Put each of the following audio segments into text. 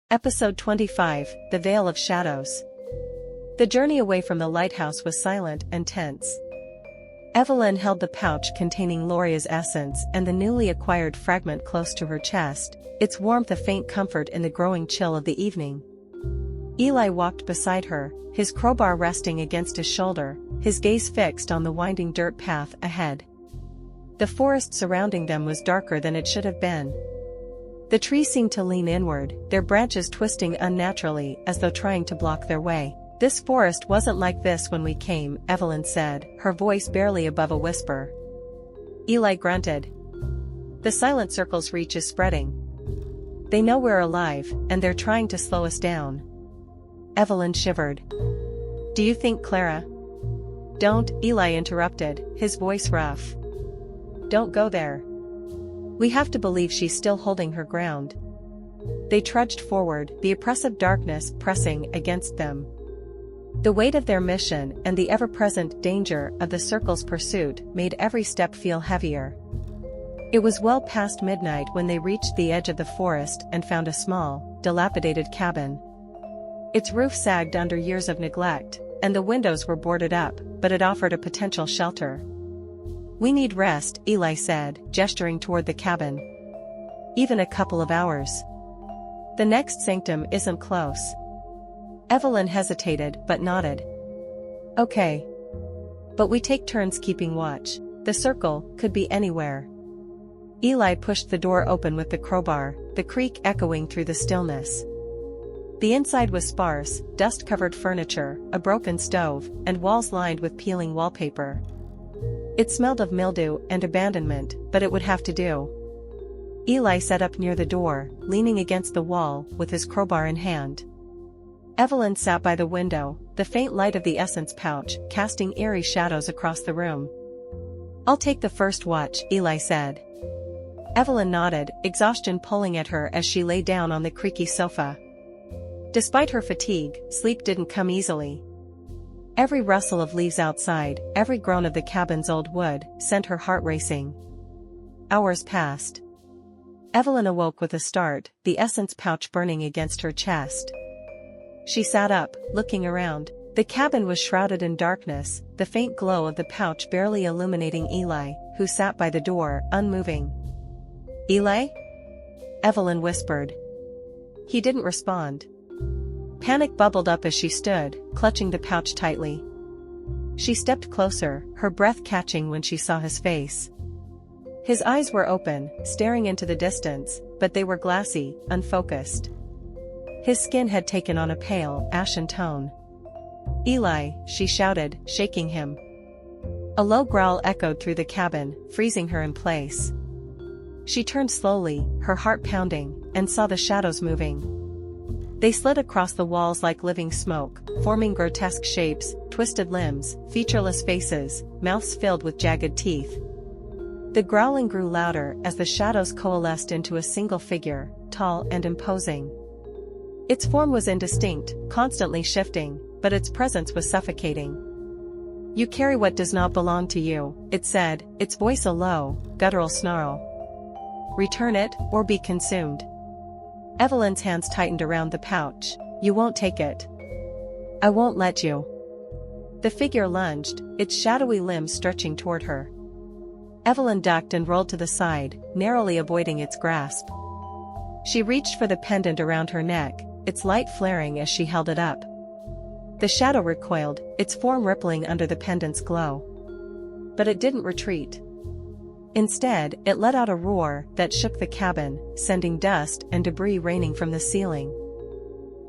Episode 25, The Veil of Shadows. The journey away from the lighthouse was silent and tense. Evelyn held the pouch containing Loria's essence and the newly acquired fragment close to her chest, its warmth a faint comfort in the growing chill of the evening. Eli walked beside her, his crowbar resting against his shoulder, his gaze fixed on the winding dirt path ahead. The forest surrounding them was darker than it should have been. The trees seemed to lean inward, their branches twisting unnaturally as though trying to block their way. "This forest wasn't like this when we came," Evelyn said, her voice barely above a whisper. Eli grunted. "The silent circle's reach is spreading. They know we're alive, and they're trying to slow us down." Evelyn shivered. "Do you think Clara?" "Don't," Eli interrupted, his voice rough. "Don't go there. We have to believe she's still holding her ground." They trudged forward, the oppressive darkness pressing against them. The weight of their mission and the ever-present danger of the circle's pursuit made every step feel heavier. It was well past midnight when they reached the edge of the forest and found a small, dilapidated cabin. Its roof sagged under years of neglect, and the windows were boarded up, but it offered a potential shelter. "We need rest," Eli said, gesturing toward the cabin. "Even a couple of hours. The next sanctum isn't close." Evelyn hesitated but nodded. "Okay. But we take turns keeping watch. The circle could be anywhere." Eli pushed the door open with the crowbar, the creak echoing through the stillness. The inside was sparse, dust-covered furniture, a broken stove, and walls lined with peeling wallpaper. It smelled of mildew and abandonment, but it would have to do. Eli sat up near the door, leaning against the wall, with his crowbar in hand. Evelyn sat by the window, the faint light of the essence pouch casting eerie shadows across the room. "I'll take the first watch," Eli said. Evelyn nodded, exhaustion pulling at her as she lay down on the creaky sofa. Despite her fatigue, sleep didn't come easily. Every rustle of leaves outside, every groan of the cabin's old wood, sent her heart racing. Hours passed. Evelyn awoke with a start, the essence pouch burning against her chest. She sat up, looking around. The cabin was shrouded in darkness, the faint glow of the pouch barely illuminating Eli, who sat by the door, unmoving. "Eli?" Evelyn whispered. He didn't respond. Panic bubbled up as she stood, clutching the pouch tightly. She stepped closer, her breath catching when she saw his face. His eyes were open, staring into the distance, but they were glassy, unfocused. His skin had taken on a pale, ashen tone. "Eli," she shouted, shaking him. A low growl echoed through the cabin, freezing her in place. She turned slowly, her heart pounding, and saw the shadows moving. They slid across the walls like living smoke, forming grotesque shapes, twisted limbs, featureless faces, mouths filled with jagged teeth. The growling grew louder as the shadows coalesced into a single figure, tall and imposing. Its form was indistinct, constantly shifting, but its presence was suffocating. "You carry what does not belong to you," it said, its voice a low, guttural snarl. "Return it, or be consumed." Evelyn's hands tightened around the pouch. "You won't take it." "I won't let you." The figure lunged, its shadowy limbs stretching toward her. Evelyn ducked and rolled to the side, narrowly avoiding its grasp. She reached for the pendant around her neck, its light flaring as she held it up. The shadow recoiled, its form rippling under the pendant's glow. But it didn't retreat. Instead, it let out a roar that shook the cabin, sending dust and debris raining from the ceiling.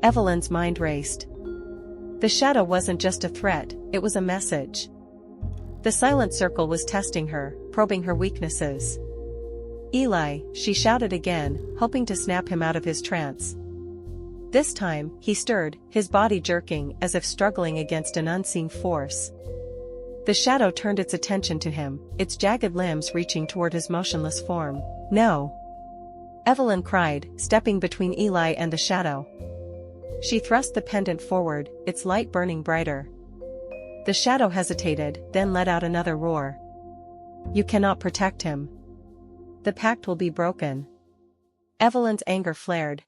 Evelyn's mind raced. The shadow wasn't just a threat, it was a message. The silent circle was testing her, probing her weaknesses. "Eli," she shouted again, hoping to snap him out of his trance. This time, he stirred, his body jerking as if struggling against an unseen force. The shadow turned its attention to him, its jagged limbs reaching toward his motionless form. "No!" Evelyn cried, stepping between Eli and the shadow. She thrust the pendant forward, its light burning brighter. The shadow hesitated, then let out another roar. "You cannot protect him. The pact will be broken." Evelyn's anger flared.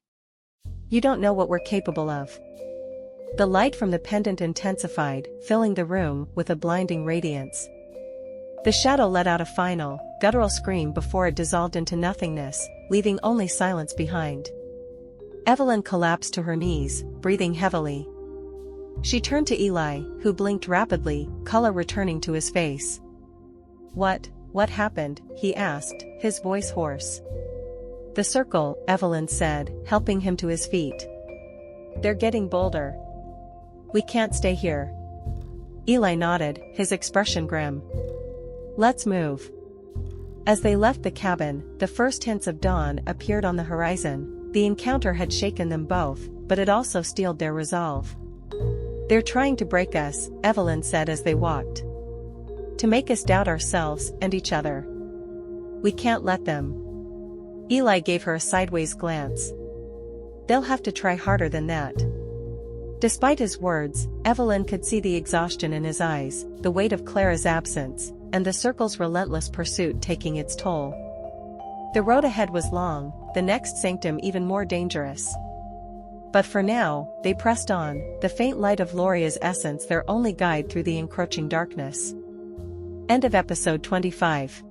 You don't know what we're capable of. The light from the pendant intensified, filling the room with a blinding radiance. The shadow let out a final, guttural scream before it dissolved into nothingness, leaving only silence behind. Evelyn collapsed to her knees, breathing heavily. She turned to Eli, who blinked rapidly, color returning to his face. What happened?" he asked, his voice hoarse. "The circle," Evelyn said, helping him to his feet. "They're getting bolder. We can't stay here." Eli nodded, his expression grim. "Let's move." As they left the cabin, the first hints of dawn appeared on the horizon. The encounter had shaken them both, but it also steeled their resolve. "They're trying to break us," Evelyn said as they walked. "To make us doubt ourselves and each other. We can't let them." Eli gave her a sideways glance. "They'll have to try harder than that." Despite his words, Evelyn could see the exhaustion in his eyes, the weight of Clara's absence, and the circle's relentless pursuit taking its toll. The road ahead was long, the next sanctum even more dangerous. But for now, they pressed on, the faint light of Loria's essence their only guide through the encroaching darkness. End of episode 25.